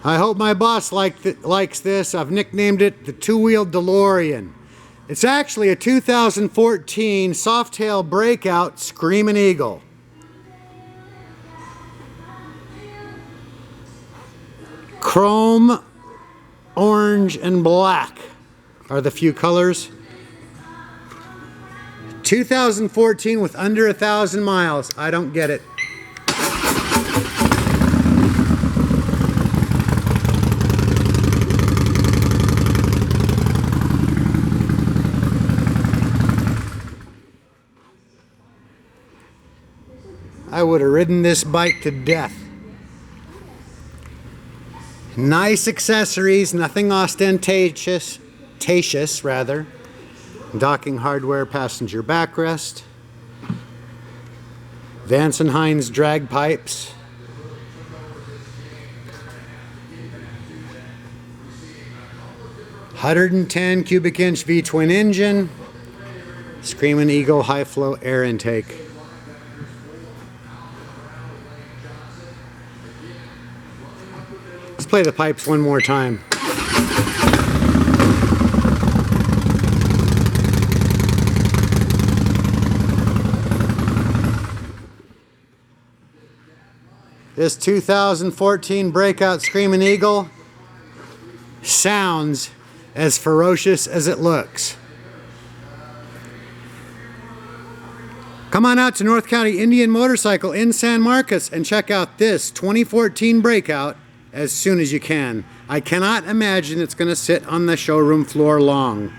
I hope my boss likes this. I've nicknamed it the two-wheel DeLorean. It's actually a 2014 Softail Breakout Screamin' Eagle. Chrome, orange, and black are the few colors. 2014 with under 1,000 miles. I don't get it. I would have ridden this bike to death. Nice accessories, nothing ostentatious, rather. Docking hardware, passenger backrest. Vance & Hines drag pipes. .110 cubic inch V-twin engine. Screamin' Eagle high flow air intake. Let's play the pipes one more time. This 2014 Breakout Screamin' Eagle sounds as ferocious as it looks. Come on out to North County Indian Motorcycle in San Marcos and check out this 2014 Breakout as soon as you can. I cannot imagine it's going to sit on the showroom floor long.